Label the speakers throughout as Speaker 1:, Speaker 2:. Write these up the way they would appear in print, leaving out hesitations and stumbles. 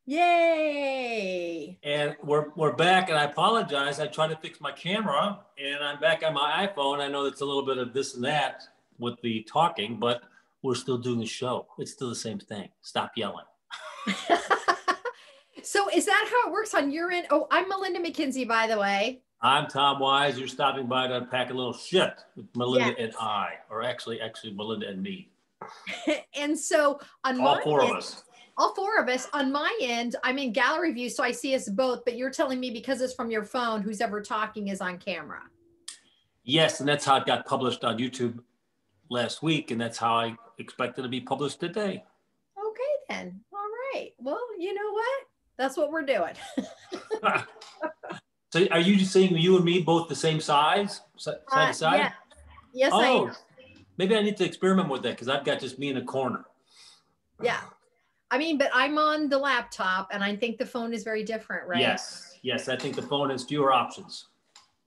Speaker 1: Yay!
Speaker 2: And we're back, and I apologize. I tried to fix my camera, and I'm back on my iPhone. I know it's a little bit of this and that with the talking, but we're still doing the show. It's still the same thing. Stop yelling.
Speaker 1: So is that how it works on your end? Oh, I'm Melinda McKinsey, by the way.
Speaker 2: I'm Tom Wise. You're stopping by to unpack a little shit with Melinda
Speaker 1: Yes.
Speaker 2: and I, or actually Melinda and me.
Speaker 1: And so on
Speaker 2: All
Speaker 1: my
Speaker 2: four
Speaker 1: end,
Speaker 2: of us.
Speaker 1: all four of us, on my end, I'm in gallery view, so I see us both, but you're telling me because it's from your phone, who's ever talking is on camera.
Speaker 2: Yes, and that's how it got published on YouTube last week, and that's how I expect it to be published today.
Speaker 1: Okay, then. All right. Well, you know what? That's what we're doing.
Speaker 2: So are you just saying you and me both the same size, side to side?
Speaker 1: Yeah. Yes, I
Speaker 2: Oh,
Speaker 1: am.
Speaker 2: maybe I need to experiment with that because I've got just me in a corner.
Speaker 1: Yeah. I mean, but I'm on the laptop and I think the phone is very different, right?
Speaker 2: Yes. I think the phone has fewer options.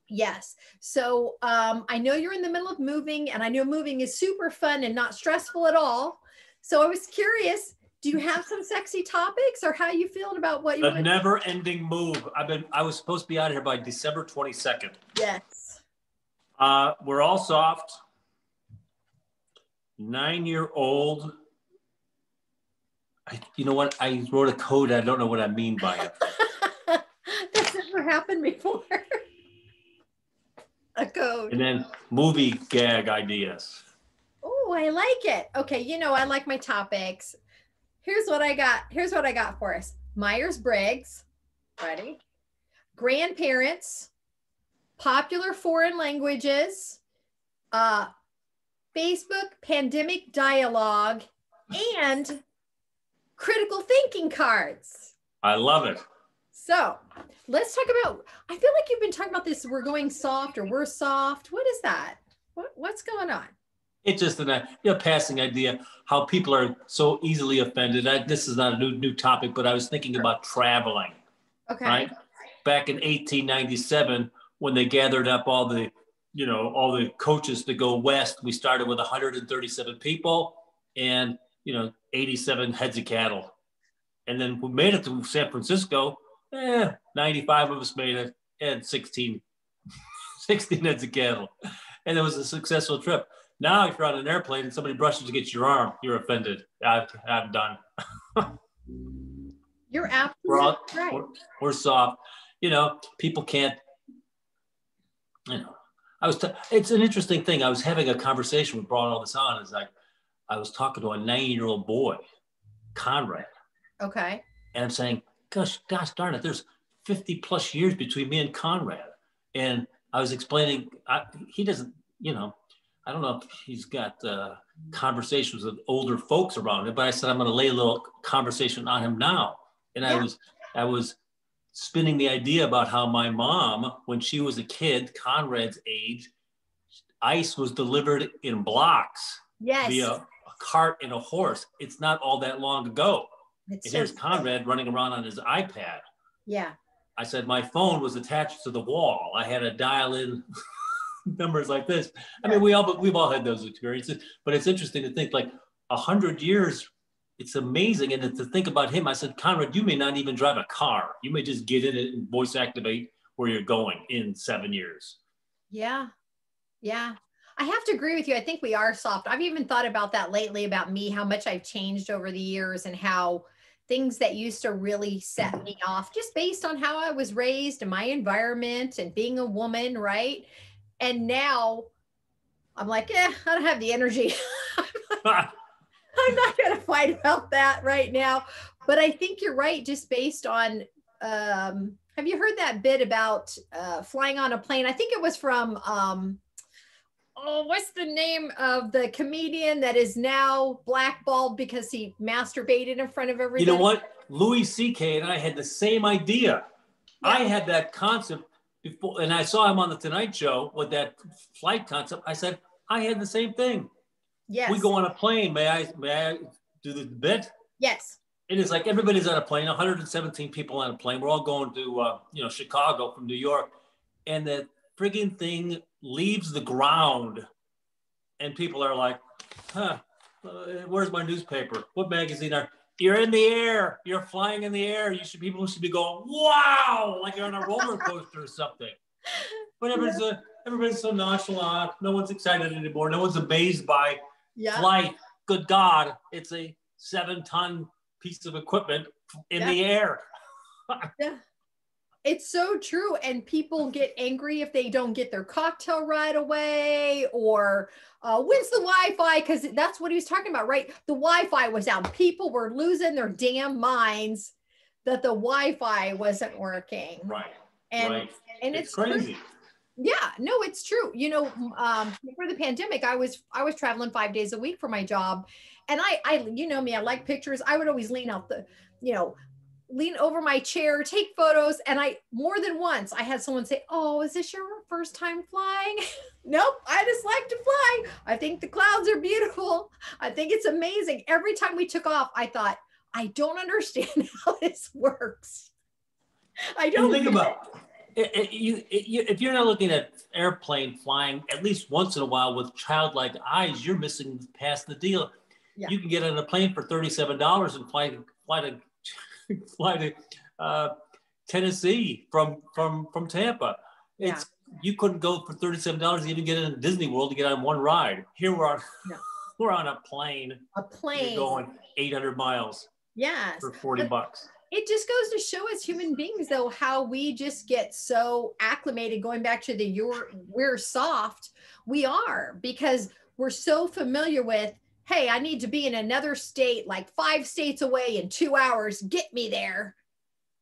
Speaker 1: Yes. So I know you're in the middle of moving, and I know moving is super fun and not stressful at all. So I was curious, do you have some sexy topics, or how you feeling about what you
Speaker 2: The
Speaker 1: want?
Speaker 2: never-ending move. I was supposed to be out of here by December 22nd.
Speaker 1: Yes.
Speaker 2: We're all soft. 9-year-old. You know what? I wrote a code. I don't know what I mean by it.
Speaker 1: That's never happened before. A code.
Speaker 2: And then movie gag ideas.
Speaker 1: Oh, I like it. Okay, you know, I like my topics. Here's what I got for us. Myers-Briggs. Ready? Grandparents, popular foreign languages, Facebook pandemic dialogue, and critical thinking cards.
Speaker 2: I love it.
Speaker 1: So let's talk about, I feel like you've been talking about this, we're going soft or we're soft. What is that? What's going on?
Speaker 2: It's just a passing idea how people are so easily offended. This is not a new topic, but I was thinking about traveling.
Speaker 1: Okay.
Speaker 2: Right? Back in 1897, when they gathered up all the coaches to go west, we started with 137 people and 87 heads of cattle. And then we made it to San Francisco. 95 of us made it, and 16 heads of cattle. And it was a successful trip. Now, if you're on an airplane and somebody brushes against your arm, you're offended. I'm done.
Speaker 1: You're absolutely right.
Speaker 2: We're soft. People can't, it's an interesting thing. I was having a conversation, we brought all this on, is like, I was talking to a 9-year-old boy, Conrad. Okay. And I'm saying, gosh darn it, there's 50 plus years between me and Conrad. And I was explaining, he doesn't, I don't know if he's got conversations with older folks around him, but I said, I'm going to lay a little conversation on him now. And yeah. I was spinning the idea about how my mom, when she was a kid, Conrad's age, ice was delivered in blocks via a cart and a horse. It's not all that long ago. And here's Conrad running around on his iPad. Yeah. I said, my phone was attached to the wall. I had to dial in numbers like this. I mean, we've all had those experiences, but it's interesting to think like 100 years, it's amazing. And to think about him, I said, Conrad, you may not even drive a car. You may just get in it and voice activate where you're going in 7 years. Yeah. Yeah. I have to agree with you. I think we are soft. I've even thought about that lately, about me, how much I've changed over the years and how things that used to really set me off just based on how I was raised and my environment and being a woman, right? And now I'm like, I don't have the energy. I'm not going to fight about that right now. But I think you're right, just based on, have you heard that bit about flying on a plane? I think it was from, what's the name of the comedian that is now blackballed because he masturbated in front of everybody? You know what? Louis C.K. and I had the same idea. Yeah. I had that concept before, and I saw him on the Tonight Show with that flight concept. I said, I had the same thing. Yes. We go on a plane. May I do the bit? Yes. It is like everybody's on a plane, 117 people on a plane. We're all going to, Chicago from New York. And the friggin' thing leaves the ground. And people are like, where's my newspaper? What magazine are? You're in the air. You're flying in the air. People should be going, wow, like you're on a roller coaster or something. But everybody's so nonchalant. No one's excited anymore. No one's amazed by flight. Good God, it's a 7-ton piece of equipment in the air.
Speaker 1: Yeah. It's so true. And people get angry if they don't get their cocktail right away, or when's the Wi-Fi? Because that's what he was talking about, right? The Wi-Fi was down. People were losing their damn minds that the Wi-Fi wasn't working.
Speaker 2: Right.
Speaker 1: And it's
Speaker 2: crazy.
Speaker 1: True. Yeah, no, it's true. You know, before the pandemic, I was traveling 5 days a week for my job. And I you know me, I like pictures. I would always lean over my chair, take photos. And more than once, I had someone say, oh, is this your first time flying? Nope, I just like to fly. I think the clouds are beautiful. I think it's amazing. Every time we took off, I thought, I don't understand how this works. I don't
Speaker 2: think about it. If you're not looking at airplane flying at least once in a while with childlike eyes, you're missing past the deal. Yeah. You can get on a plane for $37 and fly to Tennessee from Tampa. You couldn't go for $37 to even get in Disney World to get on one ride. Here we're on a plane. You're going 800 miles.
Speaker 1: Yes.
Speaker 2: For $40.
Speaker 1: It just goes to show as human beings, though, how we just get so acclimated, going back to we're soft. We are, because we're so familiar with, hey, I need to be in another state, like 5 states away in 2 hours, get me there.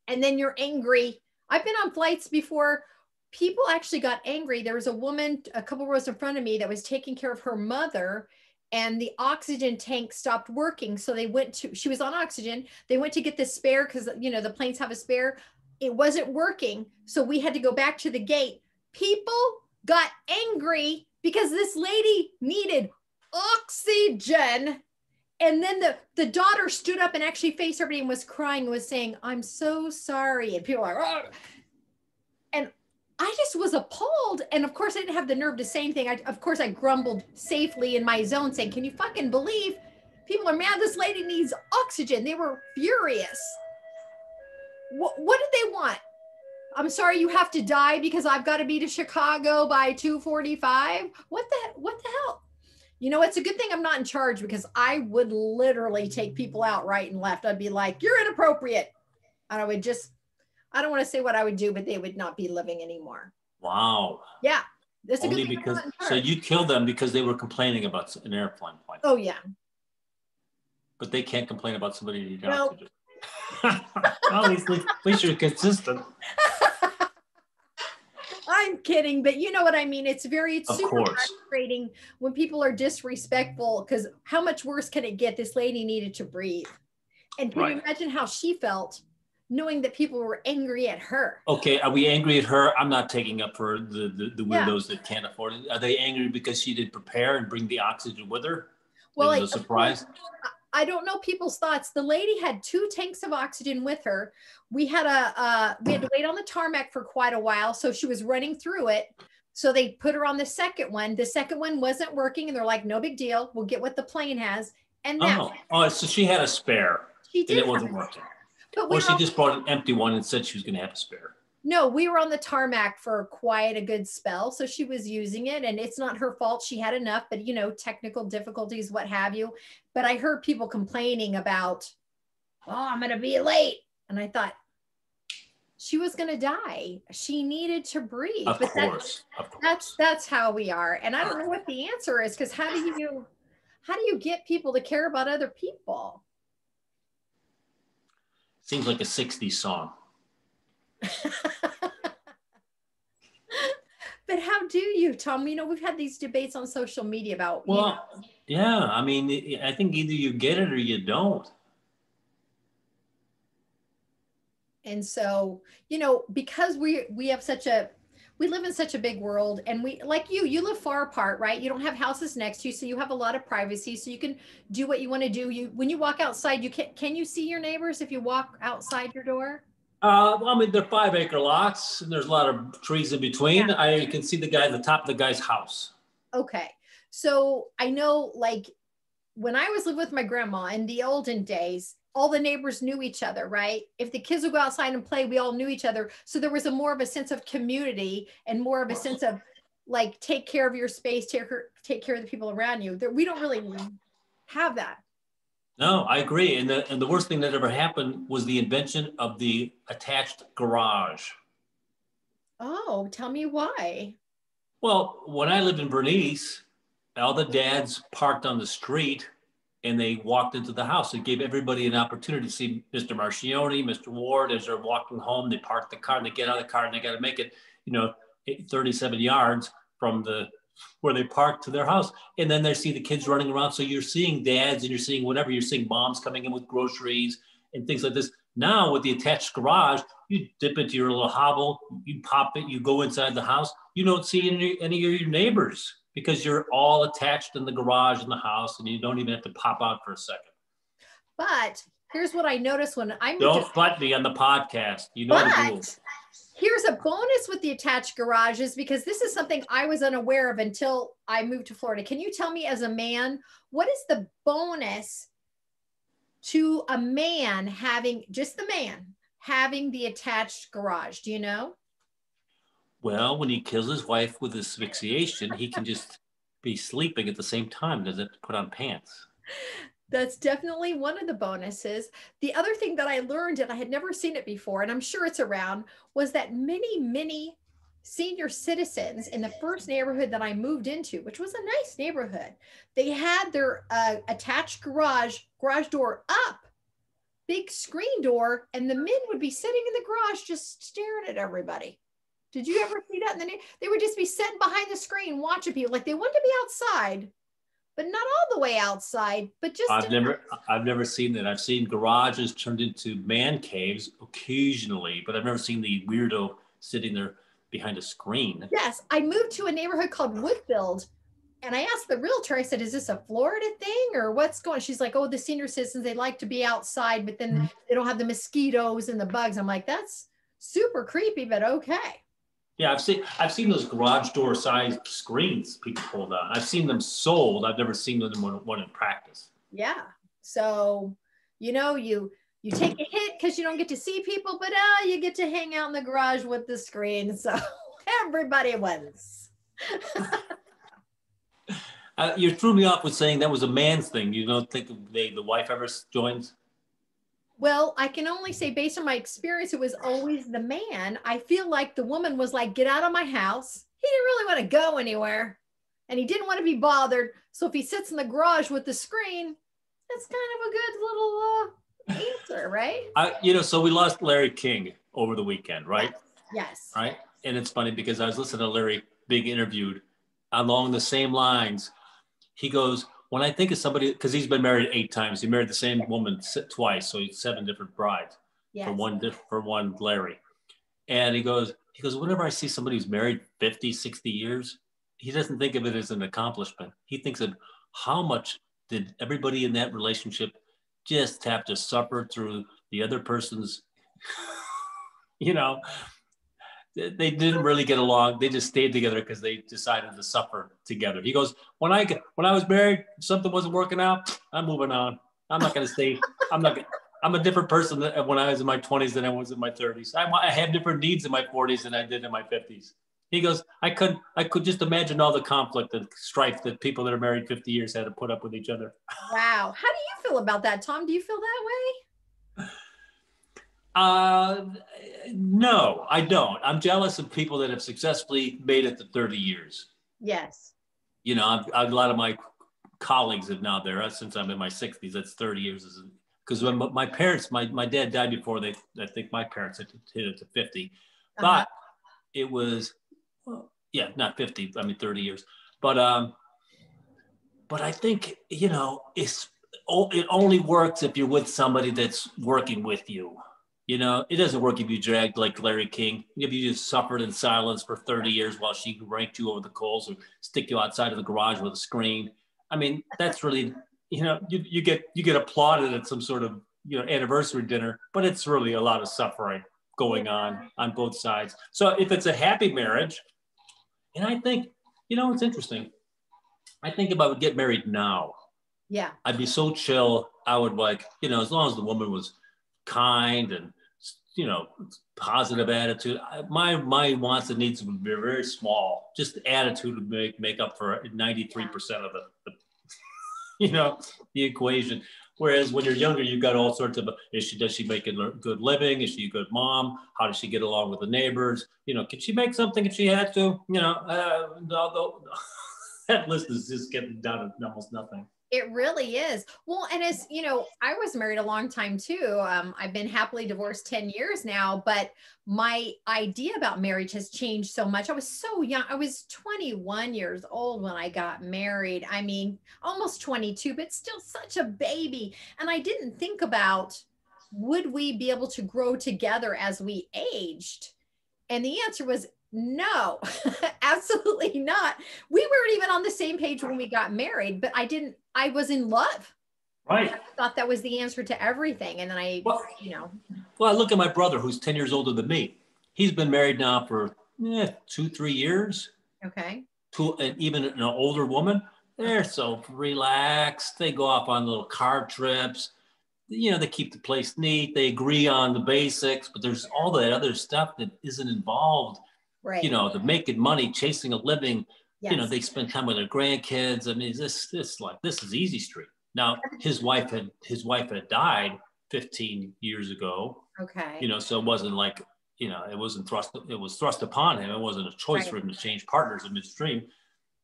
Speaker 1: And then you're angry. I've been on flights before. People actually got angry. There was a woman a couple rows in front of me that was taking care of her mother, and the oxygen tank stopped working. So she was on oxygen. They went to get the spare, because, the planes have a spare. It wasn't working. So we had to go back to the gate. People got angry because this lady needed oxygen. And then the daughter stood up and actually faced everybody and was crying and was saying, I'm so sorry. And people are like, oh. And I just was appalled. And of course, I didn't have the nerve to say anything. Of course, I grumbled safely in my zone saying, can you fucking believe people are mad? This lady needs oxygen. They were furious. What did they want? I'm sorry, you have to die because I've got to be to Chicago by 2:45. What the hell? It's a good thing I'm not in charge, because I would literally take people out right and left. I'd be like, you're inappropriate. And I don't want to say what I would do, but they would not be living anymore.
Speaker 2: Wow.
Speaker 1: Yeah. That's
Speaker 2: Only because, so you killed them because they were complaining about an airplane flight.
Speaker 1: Oh, yeah.
Speaker 2: But they can't complain about somebody you got oxygen. Well, at least you're consistent.
Speaker 1: I'm kidding, but you know what I mean? It's super frustrating when people are disrespectful, because how much worse can it get? This lady needed to breathe. And can you imagine how she felt knowing that people were angry at her? Okay, are we angry at her? I'm not taking up for the weirdos that can't afford it. Are they angry because she didn't prepare and bring the oxygen with her? Well, it was a surprise. I don't know people's thoughts. The lady had 2 tanks of oxygen with her. We had to wait on the tarmac for quite a while. So she was running through it. So they put her on the second one. The second one wasn't working. And they're like, no big deal. We'll get what the plane has. And so she had a spare. She did. And it wasn't working. Or she just brought an empty one and said she was going to have a spare. No, we were on the tarmac for quite a good spell. So she was using it, and it's not her fault. She had enough, but technical difficulties, what have you. But I heard people complaining about, oh, I'm going to be late. And I thought, she was going to die. She needed to breathe. Of course. That's how we are. And I don't know what the answer is, because how do you get people to care about other people? Seems like a 60s song. But how do you, Tom? We've had these debates on social media about. Well, yeah. I mean, I think either you get it or you don't. And so, because we live in such a big world, and we, like you live far apart, right? You don't have houses next to you, so you have a lot of privacy, so you can do what you want to do. When you walk outside, can you see your neighbors if you walk outside your door? I mean, they're 5-acre lots, and there's a lot of trees in between. Yeah. I can see the top of the guy's house. Okay. So I know, like, when I was living with my grandma in the olden days, all the neighbors knew each other, right? If the kids would go outside and play, we all knew each other. So there was more of a sense of community and more of a sense of like, take care of your space, take care of the people around you. We don't really have that.
Speaker 2: No, I agree. And the worst thing that ever happened was the invention of the attached garage.
Speaker 1: Oh, tell me why.
Speaker 2: Well, when I lived in Bernice, all the dads parked on the street and they walked into the house. It gave everybody an opportunity to see Mr. Marcioni, Mr. Ward, as they're walking home. They park the car and they get out of the car and they got to make it, 37 yards from where they parked to their house. And then they see the kids running around. So you're seeing dads and you're seeing whatever. You're seeing moms coming in with groceries and things like this. Now with the attached garage, you dip into your little hovel, you pop it, you go inside the house. You don't see any of your neighbors because you're all attached in the garage in the house and you don't even have to pop out for a second.
Speaker 1: But here's what I noticed when I'm—
Speaker 2: Don't butt me on the podcast. You know the rules.
Speaker 1: Here's a bonus with the attached garages, because this is something I was unaware of until I moved to Florida. Can you tell me, as a man, what is the bonus to a man having the attached garage? Do you know?
Speaker 2: Well, when he kills his wife with asphyxiation, he can just be sleeping at the same time. Doesn't have to put on pants.
Speaker 1: That's definitely one of the bonuses. The other thing that I learned, and I had never seen it before, and I'm sure it's around, was that many senior citizens in the first neighborhood that I moved into, which was a nice neighborhood, they had their attached garage door up, big screen door, and the men would be sitting in the garage just staring at everybody. Did you ever see that? They would just be sitting behind the screen watching people, like they wanted to be outside, but not all the way outside, but just— I've
Speaker 2: never seen that. I've seen garages turned into man caves occasionally, but I've never seen the weirdo sitting there behind a screen.
Speaker 1: Yes, I moved to a neighborhood called Woodfield, and I asked the realtor, I said, is this a Florida thing or what's going on? She's like, oh, the senior citizens, they like to be outside, but then they don't have the mosquitoes and the bugs. I'm like, that's super creepy, but okay.
Speaker 2: Yeah, I've seen those garage door size screens people pulled on. I've seen them sold. I've never seen them one in practice.
Speaker 1: Yeah. So, you take a hit because you don't get to see people, but you get to hang out in the garage with the screen. So everybody wins.
Speaker 2: You threw me off with saying that was a man's thing. You don't think the wife ever joins?
Speaker 1: Well, I can only say based on my experience, it was always the man. I feel like the woman was like, get out of my house. He didn't really want to go anywhere and he didn't want to be bothered. So if he sits in the garage with the screen, that's kind of a good little answer, right?
Speaker 2: So we lost Larry King over the weekend, right?
Speaker 1: Yes.
Speaker 2: Right. And it's funny because I was listening to Larry being interviewed along the same lines. He goes, when I think of somebody, because he's been married 8 times, he married the same woman twice, so he's 7 different brides for one Larry. And he goes, whenever I see somebody who's married 50, 60 years, he doesn't think of it as an accomplishment. He thinks of how much did everybody in that relationship just have to suffer through the other person's, they didn't really get along. They just stayed together because they decided to suffer together. He goes, when I was married, something wasn't working out, I'm moving on. I'm not going to stay. I'm a different person when I was in my 20s than I was in my 30s. I have different needs in my 40s than I did in my 50s. He goes, I could just imagine all the conflict and strife that people that are married 50 years had to put up with each other.
Speaker 1: Wow. How do you feel about that, Tom? Do you feel that way?
Speaker 2: No, I don't. I'm jealous of people that have successfully made it to 30 years.
Speaker 1: Yes.
Speaker 2: A lot of my colleagues have now there since I'm in my 60s. That's 30 years. Because when my parents, my dad died before I think my parents had hit it to 50. But it was, not 50. I mean, 30 years. But I think, it only works if you're with somebody that's working with you. It doesn't work if you dragged like Larry King. If you just suffered in silence for 30 years while she ranked you over the coals or stick you outside of the garage with a screen. I mean, that's really, you get applauded at some sort of, anniversary dinner, but it's really a lot of suffering going on both sides. So if it's a happy marriage, and I think, it's interesting. I think if I would get married now,
Speaker 1: Yeah.
Speaker 2: I'd be so chill. I would like, as long as the woman was kind and, positive attitude. My wants and needs would be very small. Just the attitude would make up for 93% of the equation. Whereas when you're younger, you've got all sorts of, does she make a good living? Is she a good mom? How does she get along with the neighbors? Can she make something if she had to? That list is just getting down to almost nothing.
Speaker 1: It really is. Well, and as you know, I was married a long time too. I've been happily divorced 10 years now, but my idea about marriage has changed so much. I was so young. I was 21 years old when I got married. I mean, almost 22, but still such a baby. And I didn't think about, would we be able to grow together as we aged? And the answer was no, absolutely not. We weren't even on the same page when we got married, but I was in love.
Speaker 2: Right.
Speaker 1: I thought that was the answer to everything. And then
Speaker 2: well, I look at my brother who's 10 years older than me. He's been married now for 2-3 years.
Speaker 1: Okay.
Speaker 2: And even an older woman, they're so relaxed. They go off on little car trips. They keep the place neat. They agree on the basics, but there's all that other stuff that isn't involved.
Speaker 1: Right.
Speaker 2: The making money, chasing a living.
Speaker 1: Yes.
Speaker 2: They spend time with their grandkids. I mean, this is easy street. Now, his wife had died 15 years ago.
Speaker 1: Okay.
Speaker 2: So it wasn't like, it was thrust upon him. It wasn't a choice for him to change partners in midstream.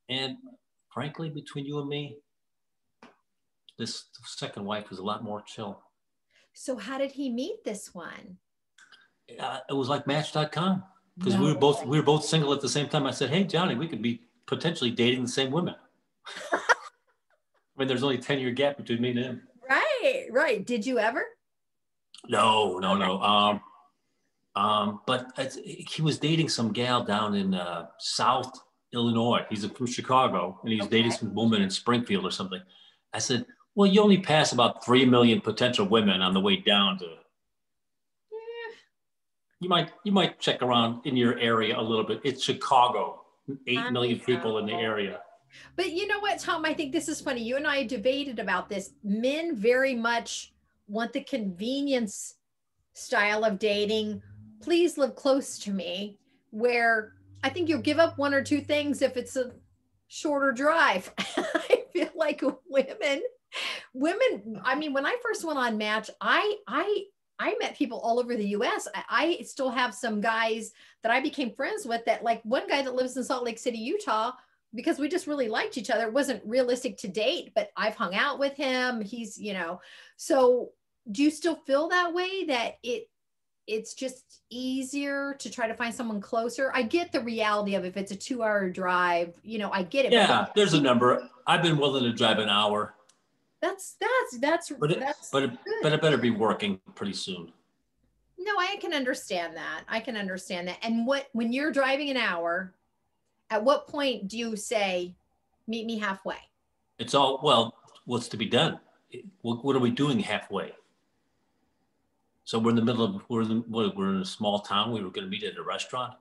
Speaker 2: And frankly, between you and me, this second wife was a lot more chill.
Speaker 1: So how did he meet this one?
Speaker 2: It was like Match.com. Because we were both single at the same time. I said, "Hey, Johnny, we could be potentially dating the same women." I mean, there's only a 10-year gap between me and him.
Speaker 1: Right. Did you ever?
Speaker 2: No. But he was dating some gal down in South Illinois. He's from Chicago, and he's dating some woman in Springfield or something. I said, "Well, you only pass about 3 million potential women on the way down to." You might check around in your area a little bit. It's Chicago, 8 million people in the area.
Speaker 1: But you know what, Tom? I think this is funny. You and I debated about this. Men very much want the convenience style of dating. Please live close to me, where I think you'll give up one or two things if it's a shorter drive. I feel like women, I mean, when I first went on Match, I met people all over the US. I still have some guys that I became friends with, that like one guy that lives in Salt Lake City, Utah, because we just really liked each other. It wasn't realistic to date, but I've hung out with him. He's, so do you still feel that way, that it's just easier to try to find someone closer? I get the reality of if it's a 2-hour drive, I get it.
Speaker 2: Yeah, there's a number. I've been willing to drive an hour.
Speaker 1: But
Speaker 2: it better be working pretty soon.
Speaker 1: No, I can understand that. And when you're driving an hour, at what point do you say, meet me halfway?
Speaker 2: It's all, well, what's to be done? What are we doing halfway? So we're in the middle of, we're in a small town. We were going to meet at a restaurant.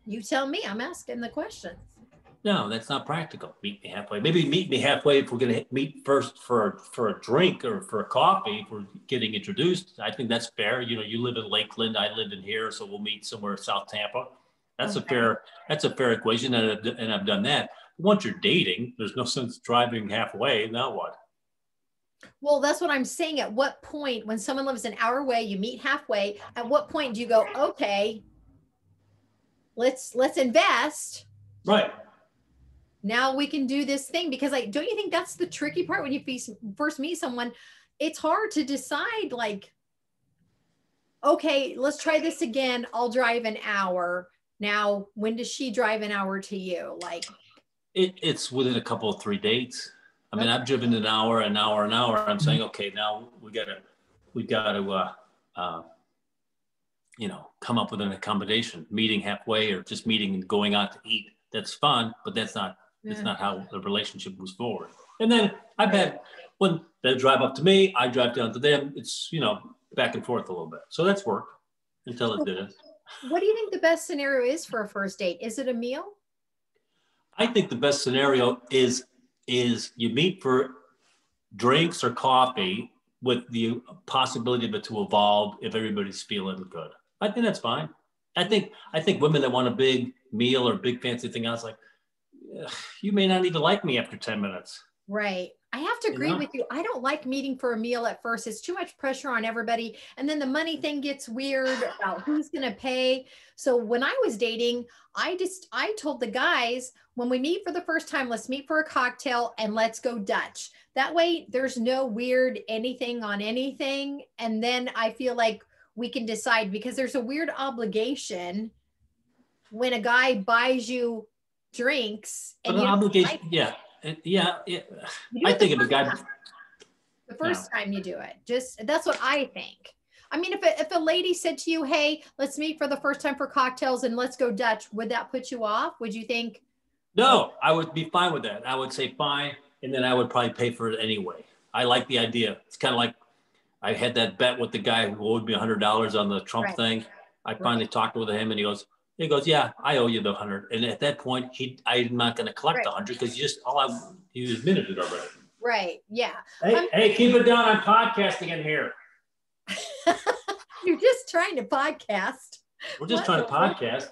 Speaker 1: You tell me. I'm asking the questions.
Speaker 2: No, that's not practical. Meet me halfway. Maybe meet me halfway if we're going to meet first for a drink or for a coffee. If we're getting introduced, I think that's fair. You live in Lakeland, I live in here, so we'll meet somewhere in South Tampa. That's a fair equation, and I've done that. Once you're dating, there's no sense driving halfway. Now what?
Speaker 1: Well, that's what I'm saying. At what point, when someone lives an hour away, you meet halfway. At what point do you go, okay, let's invest?
Speaker 2: Right.
Speaker 1: Now we can do this thing, because don't you think that's the tricky part when you first meet someone? It's hard to decide, like, okay, let's try this again. I'll drive an hour. Now, when does she drive an hour to you? Like,
Speaker 2: it's within a couple of 3 dates. I mean, I've driven an hour. I'm saying, okay, now we got to come up with an accommodation, meeting halfway, or just meeting and going out to eat. That's fun, but that's not. It's not how the relationship moves forward. And then I've had, when they drive up to me, I drive down to them. It's, back and forth a little bit. So that's worked until it didn't.
Speaker 1: What do you think the best scenario is for a first date? Is it a meal?
Speaker 2: I think the best scenario is you meet for drinks or coffee with the possibility of it to evolve if everybody's feeling good. I think that's fine. I think women that want a big meal or big fancy thing, I was like, you may not even like me after 10 minutes.
Speaker 1: Right. I have to agree with you. I don't like meeting for a meal at first. It's too much pressure on everybody. And then the money thing gets weird about who's going to pay. So when I was dating, I told the guys, when we meet for the first time, let's meet for a cocktail and let's go Dutch. That way there's no weird anything on anything. And then I feel like we can decide, because there's a weird obligation when a guy buys you drinks and
Speaker 2: an obligation. Yeah. I think if a guy,
Speaker 1: the first time you do it, that's what I think. I mean, if a lady said to you, hey, let's meet for the first time for cocktails and let's go Dutch, would that put you off? Would you think?
Speaker 2: No, I would be fine with that. I would say fine. And then I would probably pay for it anyway. I like the idea. It's kind of like I had that bet with the guy who owed me $100 on the Trump thing. I finally talked with him and he goes, yeah, I owe you the 100. And at that point, I'm not going to collect the 100 because you admitted it already.
Speaker 1: Right. Yeah.
Speaker 2: Hey, keep it down. I'm podcasting in here.
Speaker 1: You're just trying to podcast.
Speaker 2: We're just trying to podcast.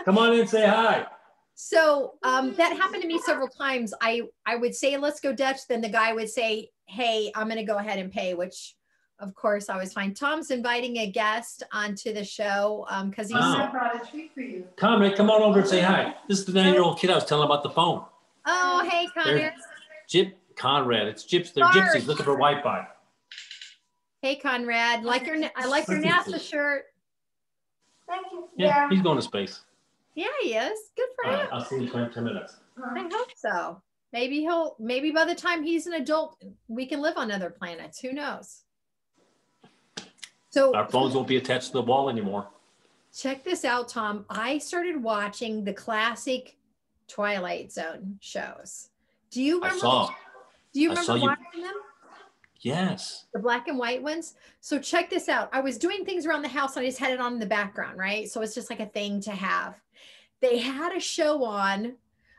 Speaker 2: Come on in and say hi.
Speaker 1: So that happened to me several times. I would say, let's go Dutch. Then the guy would say, hey, I'm going to go ahead and pay, which of course I was fine. Tom's inviting a guest onto the show because he's
Speaker 3: brought a treat for you.
Speaker 2: Conrad, come on over and say hi. This is the 9-year-old kid I was telling about the phone.
Speaker 1: Oh, hey, Conrad.
Speaker 2: Conrad, it's Gyps. They're gypsies looking for Wi-Fi.
Speaker 1: Hey, Conrad, I like your NASA shirt.
Speaker 3: Thank you.
Speaker 2: Yeah, he's going to space.
Speaker 1: Yeah, he is. Good for him.
Speaker 2: I'll see you in 10 minutes.
Speaker 1: I hope so. Maybe by the time he's an adult, we can live on other planets. Who knows? So
Speaker 2: our phones won't be attached to the wall anymore.
Speaker 1: Check this out, Tom. I started watching the classic Twilight Zone shows. Do you remember watching them?
Speaker 2: Yes.
Speaker 1: The black and white ones. So check this out. I was doing things around the house and I just had it on in the background, right? So it's just like a thing to have. They had a show on,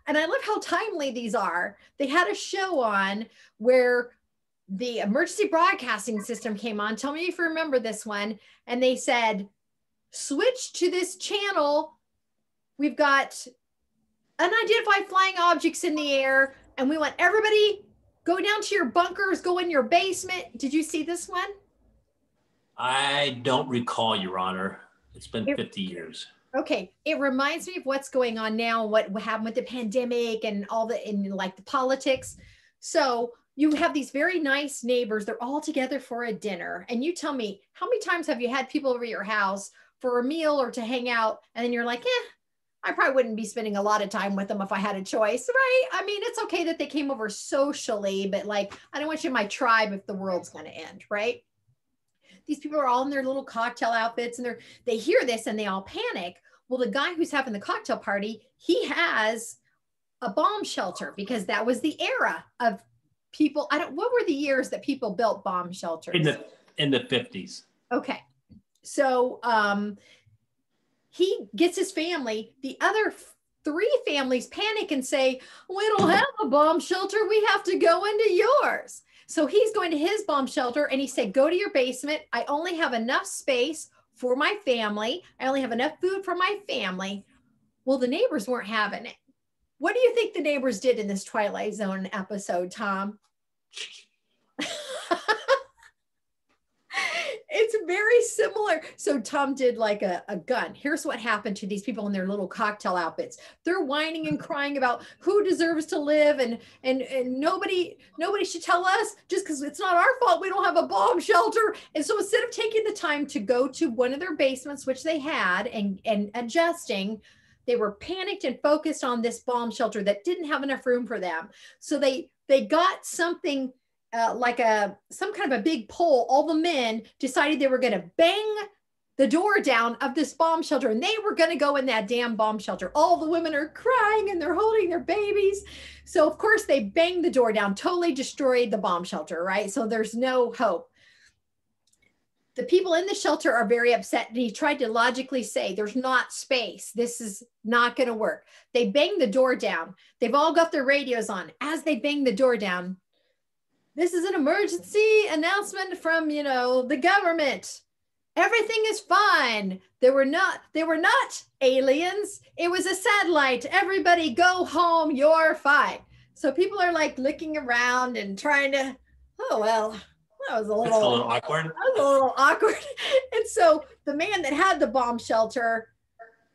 Speaker 1: and I love how timely these are. They had a show on where the emergency broadcasting system came on. Tell me if you remember this one. And they said, switch to this channel. We've got unidentified flying objects in the air. And we want everybody go down to your bunkers, go in your basement. Did you see this one?
Speaker 2: I don't recall, Your Honor. It's been 50 years.
Speaker 1: Okay. It reminds me of what's going on now, what happened with the pandemic and like the politics. So you have these very nice neighbors. They're all together for a dinner. And you tell me, how many times have you had people over at your house for a meal or to hang out? And then you're like, I probably wouldn't be spending a lot of time with them if I had a choice, right? I mean, it's okay that they came over socially, but like, I don't want you in my tribe if the world's going to end, right? These people are all in their little cocktail outfits and they hear this and they all panic. Well, the guy who's having the cocktail party, he has a bomb shelter because that was the era of people. What were the years that people built bomb shelters?
Speaker 2: In the 50s.
Speaker 1: Okay. So, he gets his family. The other 3 families panic and say, we don't have a bomb shelter. We have to go into yours. So he's going to his bomb shelter and he said, go to your basement. I only have enough space for my family. I only have enough food for my family. Well, the neighbors weren't having it. What do you think the neighbors did in this Twilight Zone episode, Tom? It's very similar. So Tom did like a gun. Here's what happened to these people in their little cocktail outfits. They're whining and crying about who deserves to live and nobody should tell us just because it's not our fault we don't have a bomb shelter. And so instead of taking the time to go to one of their basements, which they had, and adjusting, they were panicked and focused on this bomb shelter that didn't have enough room for them. So they got something like some kind of a big pole. All the men decided they were going to bang the door down of this bomb shelter and they were going to go in that damn bomb shelter. All the women are crying and they're holding their babies. So of course they banged the door down, totally destroyed the bomb shelter, right? So there's no hope. The people in the shelter are very upset and he tried to logically say, there's not space. This is not going to work. They bang the door down. They've all got their radios on. As they bang the door down, This is an emergency announcement from, the government. Everything is fine. They were not aliens. It was a satellite. Everybody go home. You're fine. So people are like looking around and trying to, oh, well, that was a little
Speaker 2: awkward.
Speaker 1: That was a little awkward. And so the man that had the bomb shelter,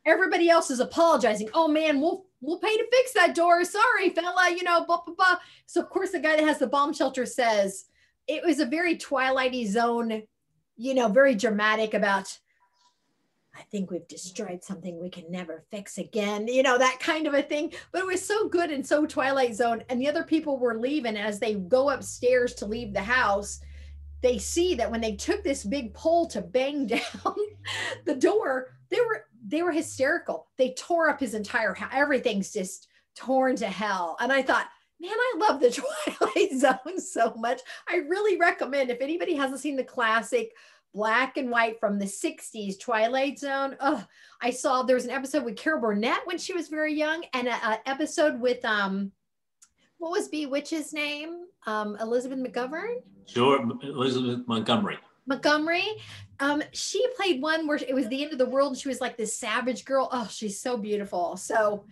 Speaker 1: everybody else is apologizing. Oh man, we'll pay to fix that door. Sorry, fella, blah, blah, blah. So of course the guy that has the bomb shelter says, it was a very Twilighty Zone, very dramatic about, I think we've destroyed something we can never fix again, that kind of a thing. But it was so good and so Twilight Zone. And the other people were leaving. As they go upstairs to leave the house, they see that when they took this big pole to bang down the door, they were hysterical. They tore up his entire house. Everything's just torn to hell. And I thought, man, I love the Twilight Zone so much. I really recommend, if anybody hasn't seen the classic black and white from the 60s Twilight Zone. Oh, I saw there was an episode with Carol Burnett when she was very young, and an episode with what was Bewitch's name? Elizabeth McGovern?
Speaker 2: Sure, Elizabeth Montgomery. She played one where it was the end of the world and she was like this savage girl. Oh, she's so beautiful. So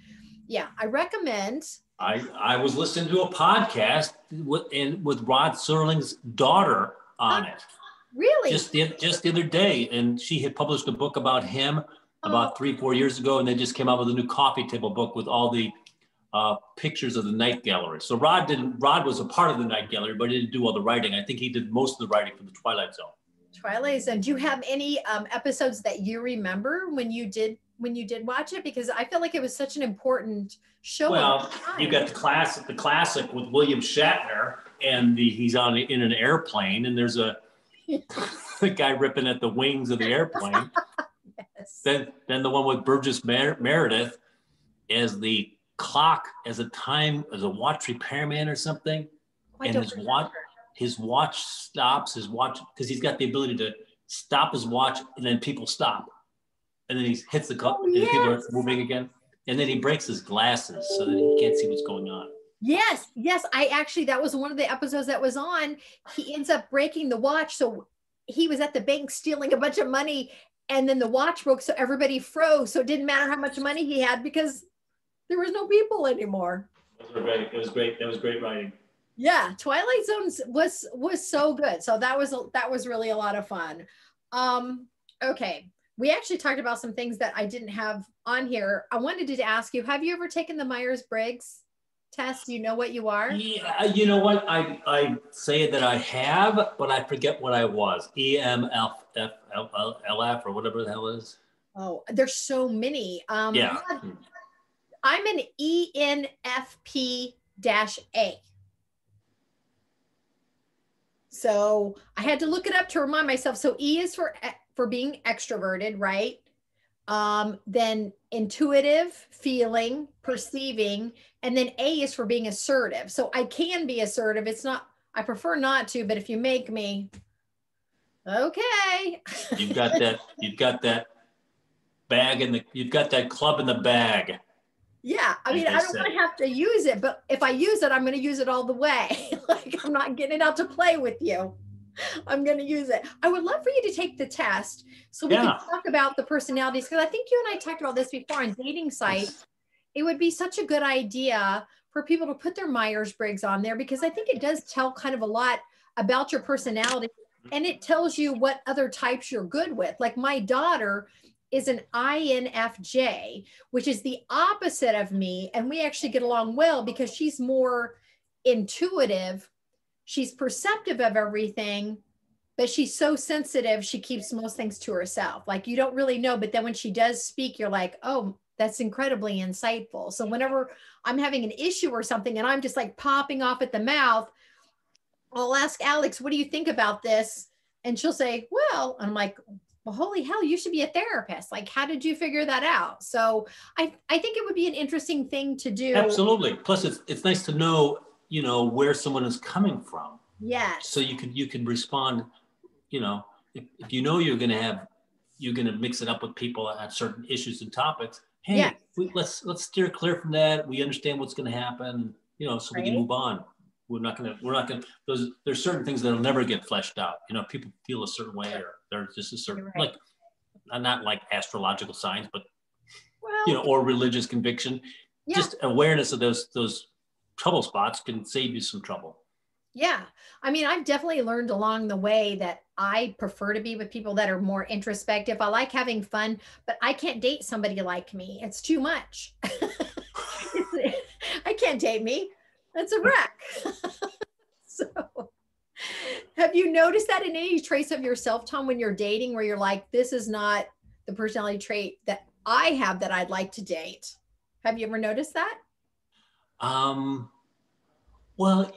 Speaker 2: yeah, I recommend. I was listening to a podcast with Rod Serling's daughter on it.
Speaker 1: Really?
Speaker 2: Just the other day. And she had published a book about him about 3-4 years ago. And they just came out with a new coffee table book with all the pictures of the night gallery. So Rod was a part of the night gallery, but he didn't do all the writing. I think he did most of the writing for the Twilight Zone.
Speaker 1: Twilight Zone. Do you have any episodes that you remember when you did watch it? Because I feel like it was such an important show.
Speaker 2: Well, you got the classic with William Shatner, and he's in an airplane, and there's a guy ripping at the wings of the airplane.
Speaker 1: Yes.
Speaker 2: Then the one with Burgess Meredith as the clock, as a watch repairman or something, and his watch stops, because he's got the ability to stop his watch, and then people stop, and then he hits the clock, and people are moving again, and then he breaks his glasses so that he can't see what's going on.
Speaker 1: Yes. That was one of the episodes that was on. He ends up breaking the watch, so he was at the bank stealing a bunch of money, and then the watch broke, so everybody froze. So it didn't matter how much money he had because there was no people anymore.
Speaker 2: It was great. That was great writing.
Speaker 1: Yeah, Twilight Zone was so good. So that was really a lot of fun. Okay, we actually talked about some things that I didn't have on here. I wanted to ask you: have you ever taken the Myers-Briggs test? You know what you are?
Speaker 2: Yeah, you know what? I say that I have, but I forget what I was. EMLF or whatever the hell is.
Speaker 1: Oh, there's so many.
Speaker 2: Yeah.
Speaker 1: I'm an ENFP-A. So I had to look it up to remind myself. So E is for being extroverted, right? Then intuitive, feeling, perceiving, and then A is for being assertive. So I can be assertive. I prefer not to, but if you make me, okay.
Speaker 2: You've got that bag you've got that club in the bag.
Speaker 1: Yeah, I mean, I don't want to have to use it, but if I use it, I'm going to use it all the way. Like, I'm not getting it out to play with you. I'm going to use it. I would love for you to take the test so we can talk about the personalities, because I think you and I talked about this before on dating sites. It would be such a good idea for people to put their Myers-Briggs on there, because I think it does tell kind of a lot about your personality, and it tells you what other types you're good with. Like my daughter is an INFJ, which is the opposite of me. And we actually get along well because she's more intuitive. She's perceptive of everything, but she's so sensitive. She keeps most things to herself. Like you don't really know, but then when she does speak, you're like, oh, that's incredibly insightful. So whenever I'm having an issue or something and I'm just like popping off at the mouth, I'll ask Alex, what do you think about this? And she'll say, well, I'm like, well, holy hell, you should be a therapist. Like, how did you figure that out? So I think it would be an interesting thing to do.
Speaker 2: Absolutely. Plus it's nice to know, where someone is coming from.
Speaker 1: Yes.
Speaker 2: So you can respond, if you know you're going to mix it up with people on certain issues and topics. Hey, let's steer clear from that. We understand what's going to happen, so we can move on. there's certain things that'll never get fleshed out. You know, people feel a certain way, or they're just a certain,
Speaker 1: right.
Speaker 2: like, not like astrological signs, but,
Speaker 1: well,
Speaker 2: you know, or religious conviction.
Speaker 1: Yeah.
Speaker 2: Just awareness of those trouble spots can save you some trouble.
Speaker 1: Yeah. I mean, I've definitely learned along the way that I prefer to be with people that are more introspective. I like having fun, but I can't date somebody like me. It's too much. I can't date me. That's a wreck. So have you noticed that in any trace of yourself, Tom, when you're dating, where you're like, this is not the personality trait that I have that I'd like to date? Have you ever noticed that?
Speaker 2: Well,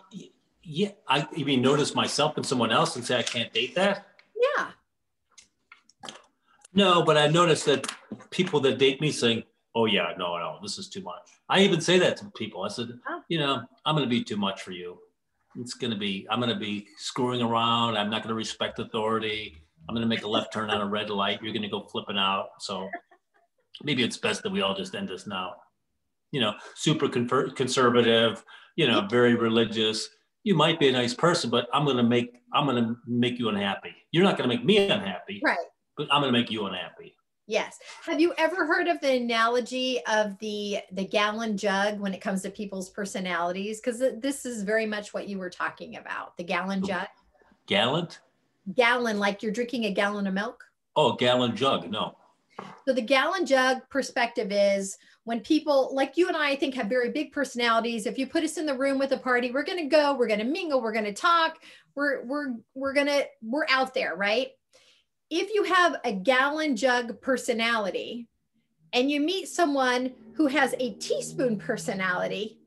Speaker 2: yeah, I even notice myself and someone else and say I can't date that.
Speaker 1: Yeah.
Speaker 2: No, but I've noticed that people that date me saying, "Oh yeah, no, this is too much." I even say that to people. I said, you know, I'm going to be too much for you. I'm going to be screwing around. I'm not going to respect authority. I'm going to make a left turn on a red light. You're going to go flipping out. So maybe it's best that we all just end this now. You know, super conservative, you know, very religious. You might be a nice person, but I'm going to make you unhappy. You're not going to make me unhappy,
Speaker 1: right?
Speaker 2: But I'm going to make you unhappy.
Speaker 1: Yes. Have you ever heard of the analogy of the gallon jug when it comes to people's personalities? Because this is very much what you were talking about, the gallon jug.
Speaker 2: Gallant?
Speaker 1: Gallon, like you're drinking a gallon of milk?
Speaker 2: Oh, gallon jug, no.
Speaker 1: So the gallon jug perspective is when people like you and I think have very big personalities. If you put us in the room with a party, we're going to go, we're going to mingle, we're going to talk, we're out there, right? If you have a gallon jug personality and you meet someone who has a teaspoon personality,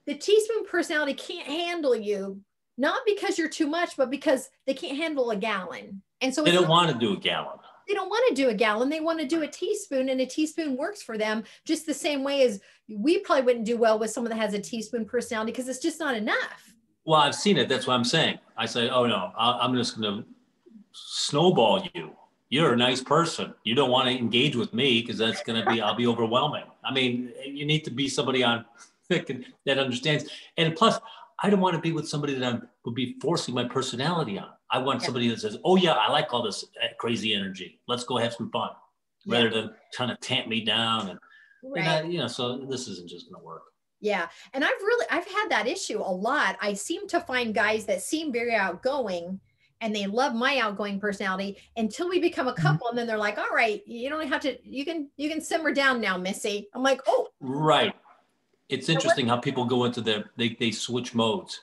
Speaker 1: the teaspoon personality can't handle you, not because you're too much, but because they can't handle a gallon. And so
Speaker 2: they don't want to do a gallon.
Speaker 1: They don't want to do a gallon. They want to do a teaspoon, and a teaspoon works for them just the same way as we probably wouldn't do well with someone that has a teaspoon personality because it's just not enough.
Speaker 2: Well, I've seen it. That's what I'm saying. I say, oh no, I'm just going to snowball you. You're a nice person. You don't want to engage with me because that's going to be, I'll be overwhelming. I mean, you need to be somebody that understands. And plus, I don't want to be with somebody that I would be forcing my personality on. I want somebody that says, oh yeah, I like all this crazy energy. Let's go have some fun, rather than trying to tamp me down. And so this isn't just going to work.
Speaker 1: Yeah. And I've had that issue a lot. I seem to find guys that seem very outgoing and they love my outgoing personality until we become a couple. And then they're like, all right, you don't have to, you can simmer down now, Missy. I'm like, oh.
Speaker 2: Right. It's interesting how people go into they switch modes.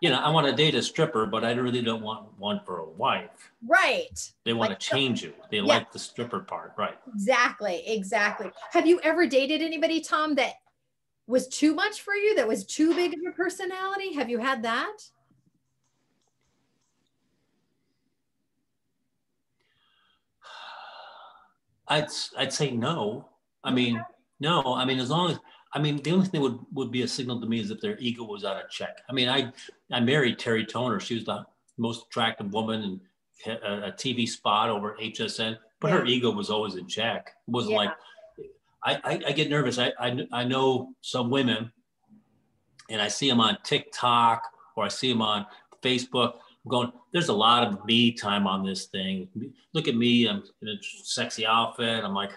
Speaker 2: You know, I want to date a stripper, but I really don't want one for a wife.
Speaker 1: Right.
Speaker 2: They want to change you. They like the stripper part. Right.
Speaker 1: Exactly. Have you ever dated anybody, Tom, that was too much for you, that was too big of a personality? Have you had that?
Speaker 2: I'd say no. I mean, no. I mean, as long as, I mean, the only thing would be a signal to me is if their ego was out of check. I mean, I married Terry Toner. She was the most attractive woman and a TV spot over HSN, but her ego was always in check. It wasn't like, I get nervous. I know some women and I see them on TikTok or I see them on Facebook. I'm going, there's a lot of me time on this thing. Look at me, I'm in a sexy outfit. I'm like,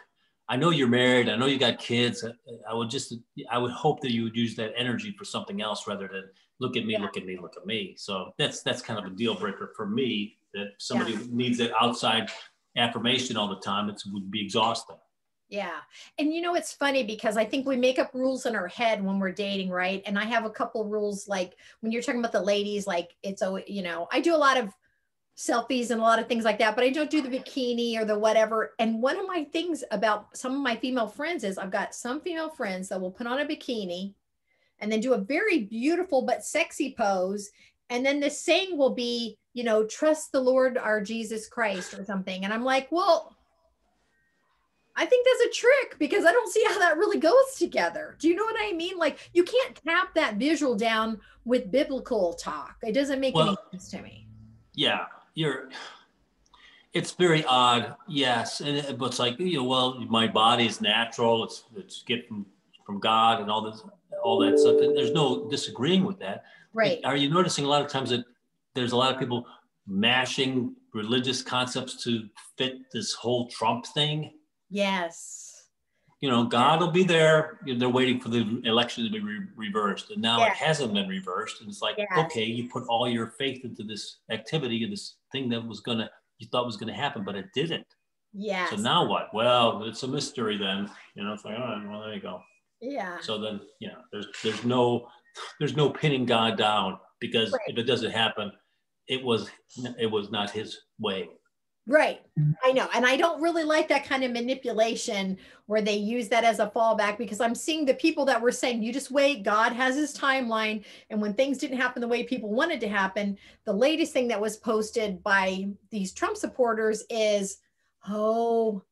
Speaker 2: I know you're married. I know you got kids. I would hope that you would use that energy for something else rather than look at me, look at me, look at me. So that's kind of a deal breaker for me, that somebody needs that outside affirmation all the time. It would be exhausting.
Speaker 1: Yeah. And you know, it's funny because I think we make up rules in our head when we're dating, right? And I have a couple rules, like when you're talking about the ladies, like it's, you know, I do a lot of selfies and a lot of things like that, but I don't do the bikini or the whatever. And one of my things about some of my female friends is I've got some female friends that will put on a bikini and then do a very beautiful but sexy pose. And then the saying will be, you know, trust the Lord our Jesus Christ or something. And I'm like, well, I think that's a trick because I don't see how that really goes together. Do you know what I mean? Like you can't tap that visual down with biblical talk. It doesn't make any sense to me.
Speaker 2: Yeah. It's very odd. Yes. And but it's like, you know, well, my body is natural. It's get from God and all this. all that stuff. And there's no disagreeing with that.
Speaker 1: Right.
Speaker 2: Are you noticing a lot of times that there's a lot of people mashing religious concepts to fit this whole Trump thing?
Speaker 1: Yes.
Speaker 2: You know, God will be there. They're waiting for the election to be reversed. And now it hasn't been reversed. And it's like, okay, you put all your faith into this activity and this thing that you thought was going to happen, but it didn't.
Speaker 1: Yes.
Speaker 2: So now what? Well, it's a mystery then. You know, it's like, all right, well, there you go.
Speaker 1: Yeah.
Speaker 2: So then, you know, there's no pinning God down, because if it doesn't happen, it was not his way.
Speaker 1: Right. I know. And I don't really like that kind of manipulation where they use that as a fallback, because I'm seeing the people that were saying, you just wait, God has his timeline. And when things didn't happen the way people wanted to happen, the latest thing that was posted by these Trump supporters is, oh,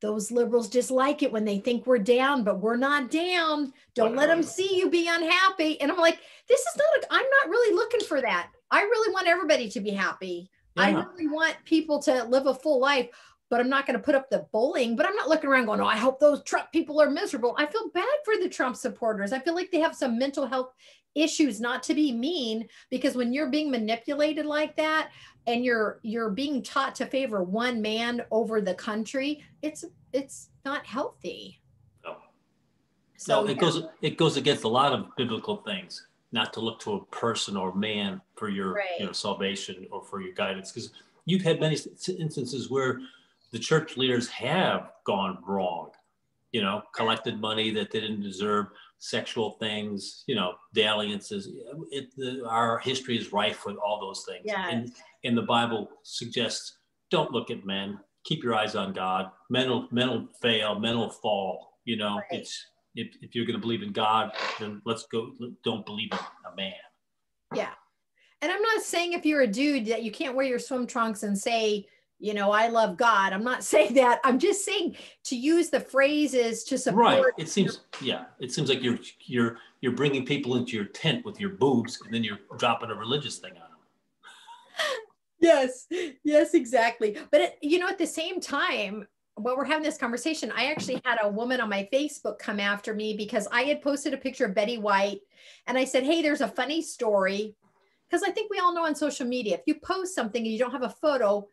Speaker 1: those liberals just like it when they think we're down, but we're not down. Don't let them see you be unhappy. And I'm like, I'm not really looking for that. I really want everybody to be happy. Yeah. I really want people to live a full life, but I'm not going to put up the bullying. But I'm not looking around going, oh, I hope those Trump people are miserable. I feel bad for the Trump supporters. I feel like they have some mental health issues, not to be mean, because when you're being manipulated like that and you're being taught to favor one man over the country, it's not healthy.
Speaker 2: No. So it goes against a lot of biblical things, not to look to a person or man for your salvation or for your guidance, because you've had many instances where the church leaders have gone wrong, collected money that they didn't deserve, sexual things, dalliances. Our history is rife with all those things. Yes. And the Bible suggests, don't look at men, keep your eyes on God. Men will fail, men will fall. It's, if you're going to believe in God, then let's go. Don't believe in a man.
Speaker 1: Yeah. And I'm not saying if you're a dude that you can't wear your swim trunks and say, I love God. I'm not saying that. I'm just saying to use the phrases to support.
Speaker 2: Right. It seems like you're bringing people into your tent with your boobs, and then you're dropping a religious thing on them.
Speaker 1: Yes, exactly. But at the same time, while we're having this conversation, I actually had a woman on my Facebook come after me because I had posted a picture of Betty White, and I said, hey, there's a funny story. Because I think we all know on social media, if you post something and you don't have a photo,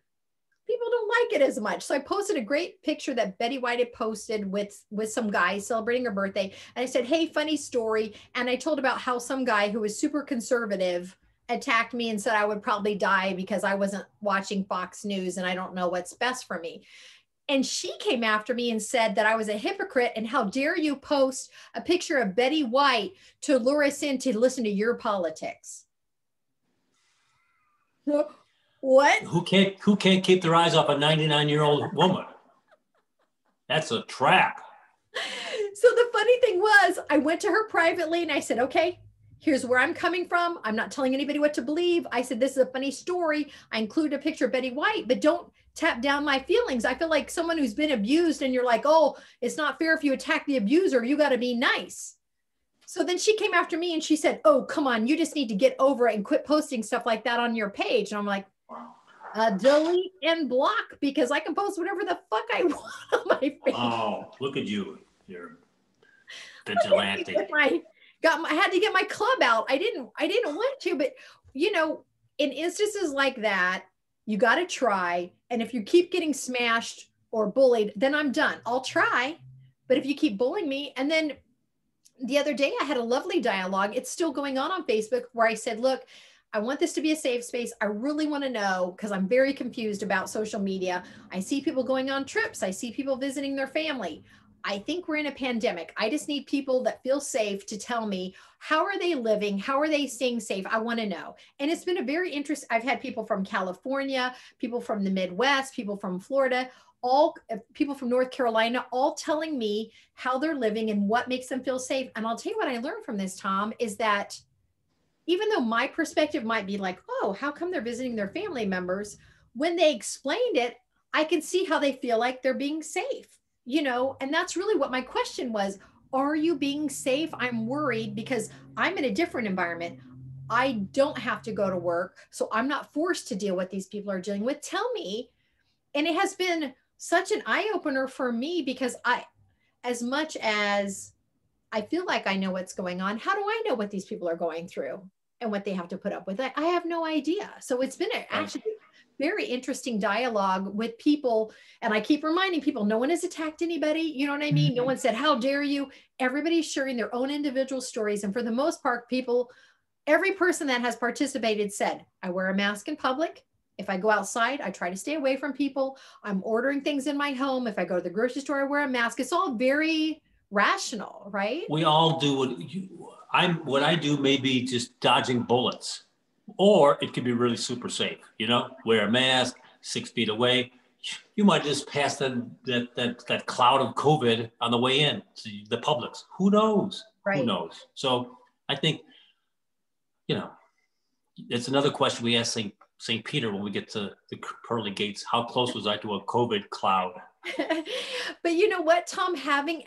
Speaker 1: people don't like it as much. So I posted a great picture that Betty White had posted with some guy celebrating her birthday. And I said, hey, funny story. And I told about how some guy who was super conservative attacked me and said I would probably die because I wasn't watching Fox News and I don't know what's best for me. And she came after me and said that I was a hypocrite and how dare you post a picture of Betty White to lure us in to listen to your politics. What?
Speaker 2: Who can't keep their eyes off a 99-year-old woman? That's a trap.
Speaker 1: So the funny thing was, I went to her privately and I said, okay, here's where I'm coming from. I'm not telling anybody what to believe. I said, this is a funny story. I include a picture of Betty White, but don't tap down my feelings. I feel like someone who's been abused and you're like, oh, it's not fair if you attack the abuser. You got to be nice. So then she came after me and she said, oh, come on, you just need to get over it and quit posting stuff like that on your page. And I'm like, delete and block, because I can post whatever the fuck I want on my page.
Speaker 2: Oh, look at you. You're vigilante.
Speaker 1: I had to get my club out. I didn't want to, but in instances like that, you got to try. And if you keep getting smashed or bullied, then I'm done. I'll try. But if you keep bullying me, and then the other day I had a lovely dialogue. It's still going on Facebook where I said, look, I want this to be a safe space. I really want to know, because I'm very confused about social media. I see people going on trips. I see people visiting their family. I think we're in a pandemic. I just need people that feel safe to tell me, how are they living? How are they staying safe? I want to know. And it's been a very interesting, I've had people from California, people from the Midwest, people from Florida, all people from North Carolina, all telling me how they're living and what makes them feel safe. And I'll tell you what I learned from this, Tom, is that even though my perspective might be like, oh, how come they're visiting their family members? When they explained it, I can see how they feel like they're being safe, and that's really what my question was. Are you being safe? I'm worried because I'm in a different environment. I don't have to go to work, so I'm not forced to deal with these people are dealing with. Tell me. And it has been such an eye-opener for me, because as much as I feel like I know what's going on. How do I know what these people are going through and what they have to put up with? I have no idea. So it's been actually very interesting dialogue with people. And I keep reminding people, no one has attacked anybody. You know what I mean? No one said, how dare you? Everybody's sharing their own individual stories. And for the most part, every person that has participated said, I wear a mask in public. If I go outside, I try to stay away from people. I'm ordering things in my home. If I go to the grocery store, I wear a mask. It's all very rational, right?
Speaker 2: We all do what I do may be just dodging bullets, or it could be really super safe, wear a mask, 6 feet away. You might just pass that cloud of COVID on the way in to the Publix. Who knows?
Speaker 1: Right.
Speaker 2: Who knows? So I think, it's another question we ask St. Peter when we get to the pearly gates. How close was I to a COVID cloud?
Speaker 1: But you know what, Tom,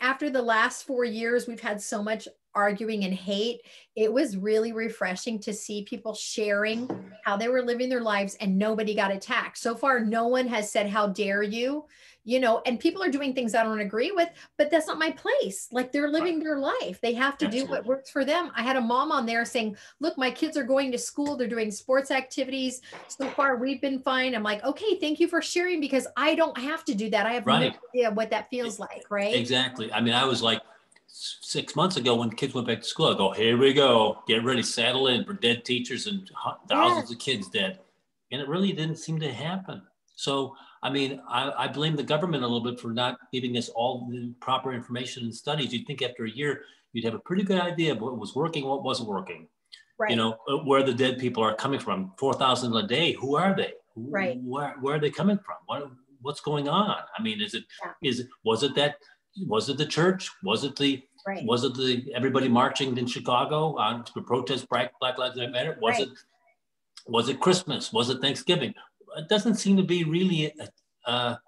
Speaker 1: after the last 4 years, we've had so much arguing and hate. It was really refreshing to see people sharing how they were living their lives and nobody got attacked. So far, no one has said, how dare you, and people are doing things I don't agree with, but that's not my place. Like, they're living their life. They have to do what works for them. I had a mom on there saying, look, my kids are going to school. They're doing sports activities. So far, we've been fine. I'm like, okay, thank you for sharing, because I don't have to do that. I have no idea what that feels like, right?
Speaker 2: Exactly. I mean, I was like, 6 months ago when kids went back to school, I go, here we go, get ready, saddle in for dead teachers and thousands of kids dead. And it really didn't seem to happen. So, I mean, I blame the government a little bit for not giving us all the proper information and studies. You'd think after a year, you'd have a pretty good idea of what was working, what wasn't working. Right. Where the dead people are coming from. 4,000 a day. Who are they?
Speaker 1: Right.
Speaker 2: Where are they coming from? What's going on? I mean, was it the church? Was it the everybody marching in Chicago to protest Black Lives Matter? Was it Christmas? Was it Thanksgiving? It doesn't seem to be really, I'm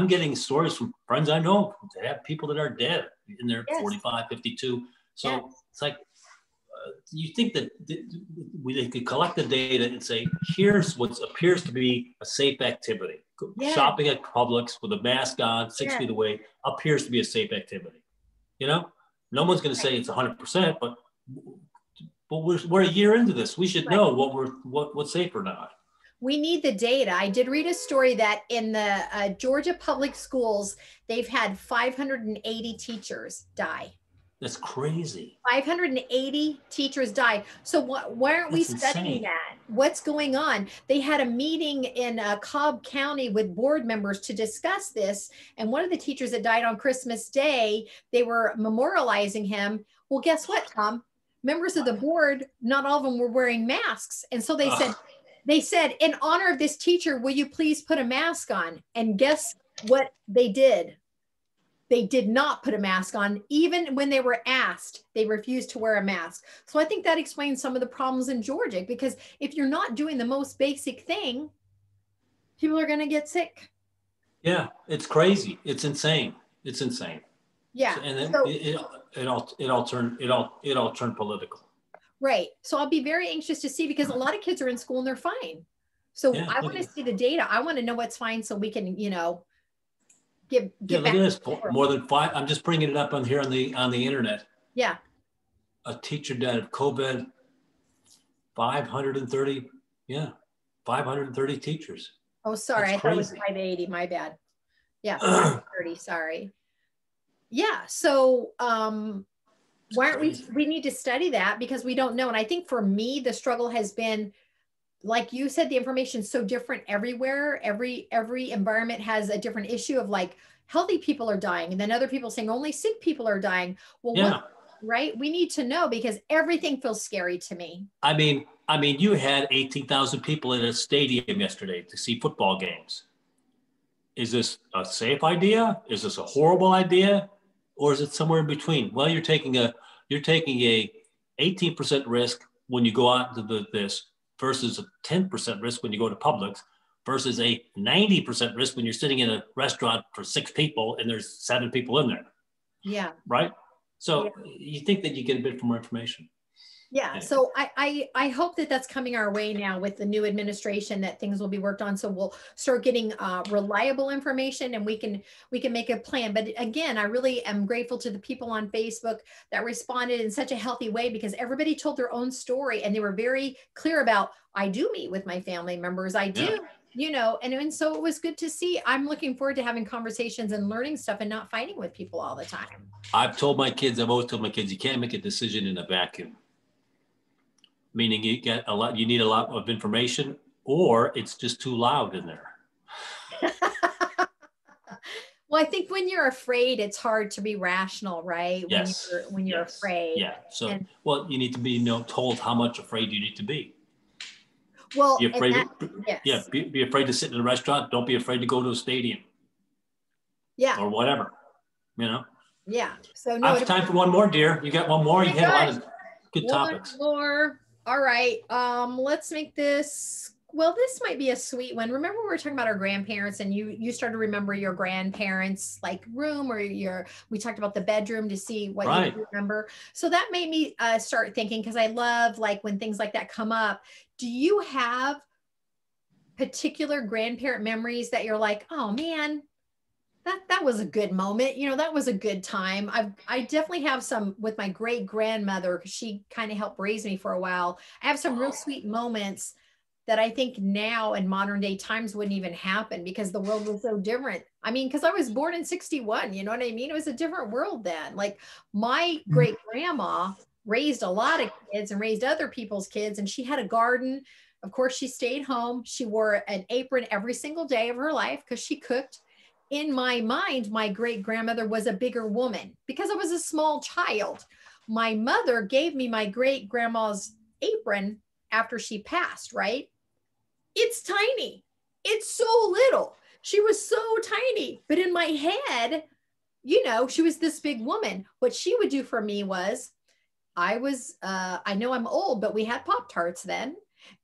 Speaker 2: getting stories from friends I know that have people that are dead in their 45, 52. So it's like, you think that they could collect the data and say, here's what appears to be a safe activity. Shopping at Publix with a mask on, 6 feet away, appears to be a safe activity. No one's going to say it's 100%, but we're a year into this. We should know what's safe or not.
Speaker 1: We need the data. I did read a story that in the Georgia public schools, they've had 580 teachers die.
Speaker 2: That's crazy.
Speaker 1: 580 teachers died. So why aren't we studying that? What's going on? They had a meeting in Cobb County with board members to discuss this. And one of the teachers that died on Christmas Day, they were memorializing him. Well, guess what, Tom? Members of the board, not all of them were wearing masks. And so they said, in honor of this teacher, will you please put a mask on? And guess what they did? They did not put a mask on. Even when they were asked, they refused to wear a mask. So I think that explains some of the problems in Georgia, because if you're not doing the most basic thing, people are going to get sick.
Speaker 2: Yeah, it's crazy. It's insane. It's insane.
Speaker 1: Yeah.
Speaker 2: So, and then it all turned political.
Speaker 1: Right. So I'll be very anxious to see, because a lot of kids are in school and they're fine. So I want to see the data. I want to know what's fine so we can, get
Speaker 2: look
Speaker 1: back.
Speaker 2: at this. More than 5. I'm just bringing it up on here on the internet.
Speaker 1: Yeah.
Speaker 2: A teacher died of COVID. 530. Yeah. 530 teachers.
Speaker 1: Oh, sorry.
Speaker 2: That's
Speaker 1: I thought it was
Speaker 2: crazy.
Speaker 1: 580. My bad. Yeah. 530. Sorry. Yeah. So, why aren't we need to study that, because we don't know. And I think for me, the struggle has been, like you said, the information's so different everywhere. Every environment has a different issue of, like, healthy people are dying, and then other people saying only sick people are dying. Well, right? We need to know, because everything feels scary to me.
Speaker 2: I mean, you had 18,000 people in a stadium yesterday to see football games. Is this a safe idea? Is this a horrible idea? Or is it somewhere in between? Well, you're taking a 18% risk when you go out into this, versus a 10% risk when you go to Publix, versus a 90% risk when you're sitting in a restaurant for 6 people and there's 7 people in there.
Speaker 1: Yeah.
Speaker 2: Right? So you think that you get a bit more information.
Speaker 1: Yeah.
Speaker 2: Anyway.
Speaker 1: So I hope that that's coming our way now with the new administration, that things will be worked on. So we'll start getting reliable information, and we can make a plan. But again, I really am grateful to the people on Facebook that responded in such a healthy way, because everybody told their own story and they were very clear about, I do meet with my family members. I do.
Speaker 2: Yeah.
Speaker 1: You know, and so it was good to see. I'm looking forward to having conversations and learning stuff and not fighting with people all the time.
Speaker 2: I've always told my kids, you can't make a decision in a vacuum. Meaning you need a lot of information, or it's just too loud in there.
Speaker 1: Well, I think when you're afraid, it's hard to be rational, right?
Speaker 2: Yes.
Speaker 1: When you're afraid.
Speaker 2: Yeah. So, you need to be told how much afraid you need to be.
Speaker 1: Well,
Speaker 2: be afraid.
Speaker 1: Yes.
Speaker 2: Yeah. Be afraid to sit in a restaurant. Don't be afraid to go to a stadium.
Speaker 1: Yeah.
Speaker 2: Or whatever.
Speaker 1: Yeah. So
Speaker 2: I have time for one more, dear. You got one more? You had a lot of good topics.
Speaker 1: One more. All right. Let's make this. Well, this might be a sweet one. Remember, we were talking about our grandparents, and you started to remember your grandparents' like room, or we talked about the bedroom to see what you remember. So that made me start thinking, because I love like when things like that come up. Do you have particular grandparent memories that you're like, oh man, that was a good moment. That was a good time. I definitely have some with my great grandmother, because she kind of helped raise me for a while. I have some real sweet moments that I think now in modern day times wouldn't even happen, because the world was so different. I mean, because I was born in 61, you know what I mean? It was a different world then. Like my great grandma raised a lot of kids and raised other people's kids, and she had a garden. Of course, she stayed home. She wore an apron every single day of her life because she cooked. In my mind, my great grandmother was a bigger woman because I was a small child. My mother gave me my great grandma's apron after she passed, right? It's tiny. It's so little. She was so tiny. But in my head, she was this big woman. What she would do for me was, I know I'm old, but we had Pop-Tarts then.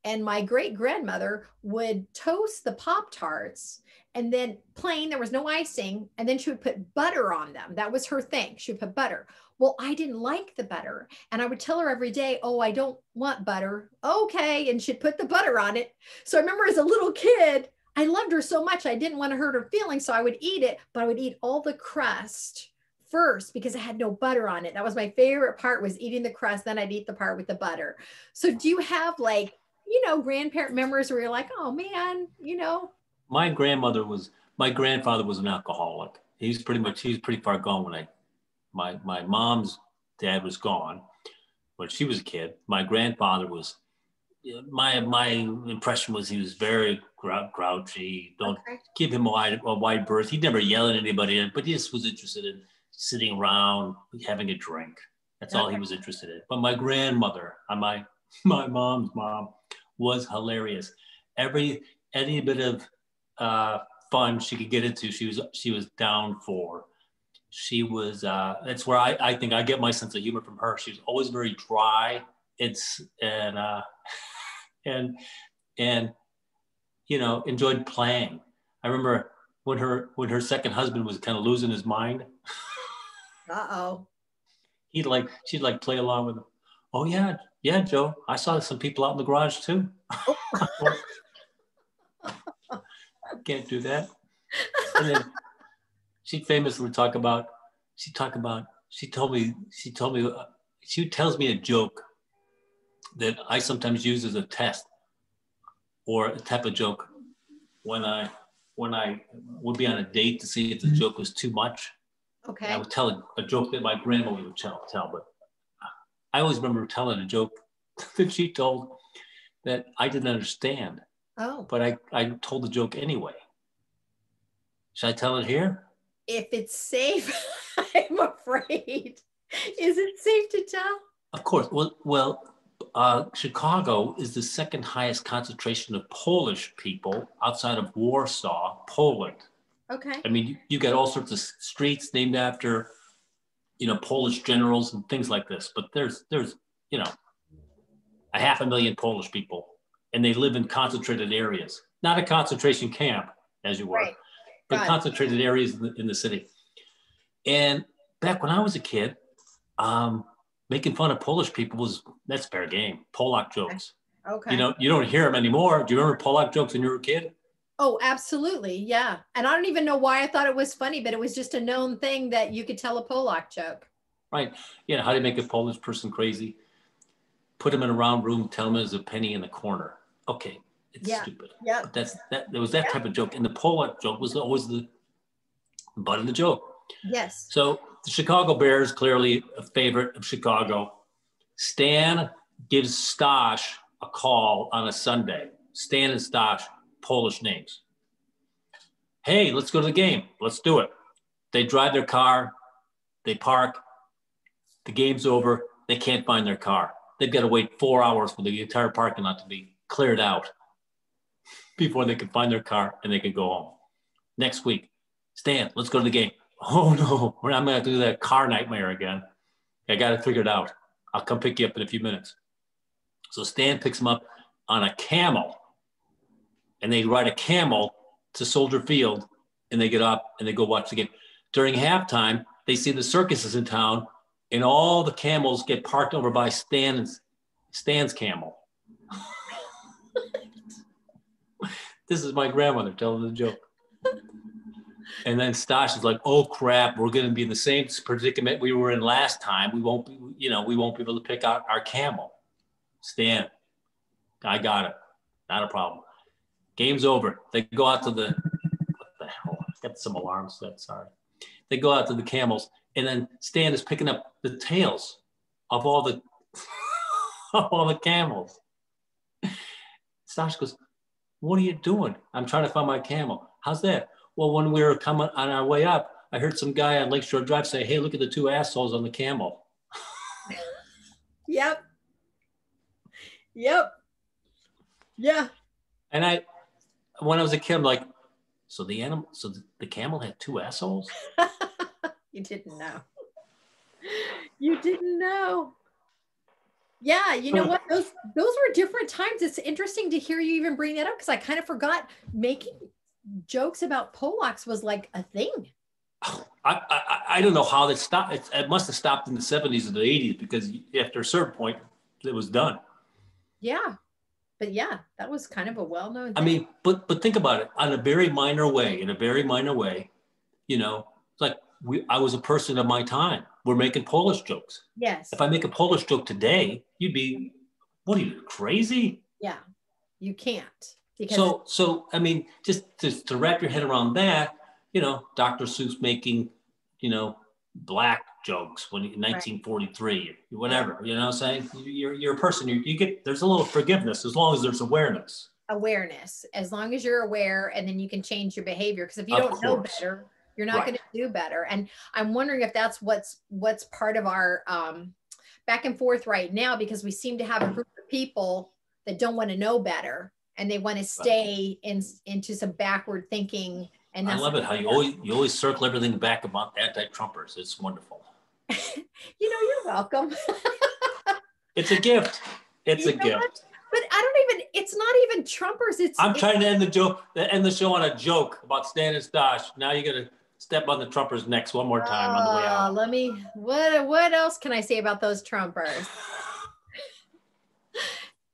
Speaker 1: And my great grandmother would toast the Pop-Tarts, and then plain, there was no icing. And then she would put butter on them. That was her thing. She would put butter. Well, I didn't like the butter. And I would tell her every day, oh, I don't want butter. Okay. And she'd put the butter on it. So I remember as a little kid, I loved her so much. I didn't want to hurt her feelings. So I would eat it, but I would eat all the crust first because it had no butter on it. That was my favorite part, was eating the crust. Then I'd eat the part with the butter. So do you have like, grandparent memories where you're like, oh man,
Speaker 2: My grandfather was an alcoholic. He was pretty far gone when my mom's dad was gone when she was a kid. My grandfather was, my impression was he was very grouchy. Don't give him a wide berth. He'd never yell at anybody, but he just was interested in sitting around, having a drink. That's all he was interested in. But my grandmother, my mom's mom, was hilarious. Any bit of fun she could get into, she was down for. She was that's where I think I get my sense of humor from her. She was always very dry. Enjoyed playing. I remember when her second husband was kind of losing his mind. She'd play along with him. Oh yeah, Joe, I saw some people out in the garage too. Can't do that. And then she famously she tells me a joke that I sometimes use as a test, or a type of joke when I would be on a date to see if the joke was too much.
Speaker 1: Okay.
Speaker 2: I would tell a joke that my grandmother would tell, but I always remember telling a joke that she told that I didn't understand.
Speaker 1: Oh.
Speaker 2: But I told the joke anyway. Should I tell it here?
Speaker 1: If it's safe, I'm afraid. Is it safe to tell?
Speaker 2: Of course. Well, Chicago is the second highest concentration of Polish people outside of Warsaw, Poland.
Speaker 1: Okay.
Speaker 2: I mean, you got all sorts of streets named after, Polish generals and things like this. But there's 500,000 Polish people, and they live in concentrated areas. Not a concentration camp, as you were, right. But concentrated areas in the city. And back when I was a kid, making fun of Polish people that's fair game. Polak jokes.
Speaker 1: Okay.
Speaker 2: You know, you don't hear them anymore. Do you remember Polak jokes when you were a kid?
Speaker 1: Oh, absolutely. Yeah. And I don't even know why I thought it was funny, but it was just a known thing that you could tell a Polak joke.
Speaker 2: Right. Yeah. How do you make a Polish person crazy? Put him in a round room, tell him there's a penny in the corner. Okay. It's stupid.
Speaker 1: Yeah.
Speaker 2: But there was that type of joke. And the Polak joke was always the butt of the joke.
Speaker 1: Yes.
Speaker 2: So the Chicago Bears, clearly a favorite of Chicago. Stan gives Stash a call on a Sunday. Stan and Stash, Polish names. Hey, let's go to the game. Let's do it. They drive their car. They park. The game's over. They can't find their car. They've got to wait 4 hours for the entire parking lot to be cleared out before they can find their car and they can go home. Next week, Stan, let's go to the game. Oh no, I'm going to have to do that car nightmare again. I got to figure it out. I'll come pick you up in a few minutes. So Stan picks him up on a camel, and they ride a camel to Soldier Field, and they get up and they go watch the game. During halftime, they see the circus is in town, and all the camels get parked over by Stan's camel. This is my grandmother telling the joke. And then Stash is like, oh crap, we're going to be in the same predicament we were in last time. We won't be able to pick out our camel. Stan, I got it. Not a problem. Game's over. They go out to what the hell? I got some alarms set, sorry. They go out to the camels, and then Stan is picking up the tails of all the camels. Stash goes, what are you doing? I'm trying to find my camel. How's that? Well, when we were coming on our way up, I heard some guy on Lakeshore Drive say, hey, look at the two assholes on the camel.
Speaker 1: Yep. Yeah.
Speaker 2: And when I was a kid, I'm like, so the camel had two assholes?
Speaker 1: You didn't know. You didn't know. Yeah, you know what? Those were different times. It's interesting to hear you even bring that up because I kind of forgot making jokes about Polacks was like a thing.
Speaker 2: I don't know how that stopped. It must have stopped in the 70s or the 80s because after a certain point, it was done.
Speaker 1: Yeah. But yeah, that was kind of a well-known thing.
Speaker 2: I mean, but think about it in a very minor way, you know, it's like I was a person of my time. We're making Polish jokes.
Speaker 1: Yes.
Speaker 2: If I make a Polish joke today, you'd be, what are you, crazy?
Speaker 1: Yeah, you can't. Because
Speaker 2: so I mean, just to wrap your head around that, you know, Dr. Seuss making, you know, black jokes in 1943, whatever, you know what I'm saying? You're a person, you get, there's a little forgiveness as long as there's awareness.
Speaker 1: As long as you're aware, and then you can change your behavior. Because if you don't know better, you're not going to do better. And I'm wondering if that's what's part of our back and forth right now, because we seem to have a group of people that don't want to know better. And they want to stay into some backward thinking. And
Speaker 2: I love it how you always circle everything back about anti-Trumpers. It's wonderful.
Speaker 1: You know, you're welcome.
Speaker 2: It's a gift. It's a gift.
Speaker 1: What? But it's not even Trumpers.
Speaker 2: I'm trying to end the show on a joke about Stan and Stash. Now you're going to step on the Trumpers' necks one more time on the way out.
Speaker 1: What else can I say about those Trumpers?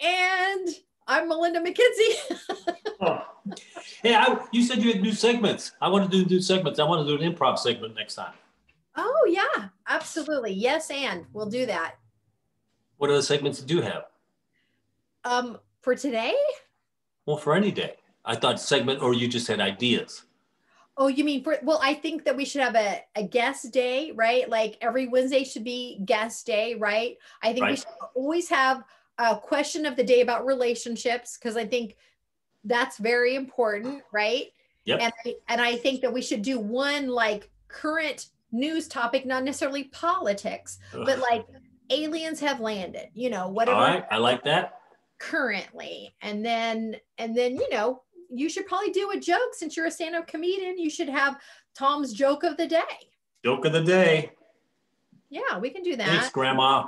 Speaker 1: And I'm Melinda McKinsey.
Speaker 2: Oh. Hey, you said you had new segments. I want to do new segments. I want to do an improv segment next time.
Speaker 1: Oh, yeah, absolutely. Yes, and we'll do that.
Speaker 2: What other segments do you have?
Speaker 1: For today?
Speaker 2: Well, for any day. I thought segment, or you just had ideas.
Speaker 1: Oh, you mean I think that we should have a guest day, right? Like every Wednesday should be guest day, right? I think we should always have a question of the day about relationships, because I think that's very important, right?
Speaker 2: Yep.
Speaker 1: And I think that we should do one like current news topic, not necessarily politics, but like aliens have landed, you know, whatever.
Speaker 2: All right, I like that.
Speaker 1: Currently. And then, you know, you should probably do a joke. Since you're a stand-up comedian, you should have Tom's joke of the day.
Speaker 2: Joke of the day.
Speaker 1: Yeah, we can do that.
Speaker 2: Thanks, Grandma.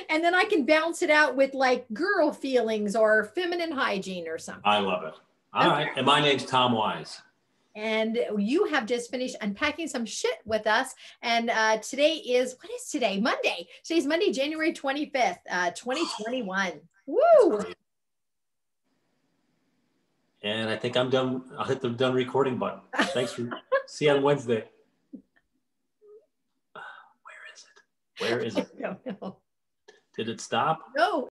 Speaker 1: And then I can bounce it out with like girl feelings or feminine hygiene or something.
Speaker 2: I love it. All right. And my name's Tom Wise.
Speaker 1: And you have just finished unpacking some shit with us. And today is, what is today? Monday. Today's Monday, January 25th, 2021. Woo!
Speaker 2: And I think I'm done. I'll hit the done recording button. Thanks for, see you on Wednesday. Where is it?
Speaker 1: I don't know.
Speaker 2: Did it stop?
Speaker 1: No.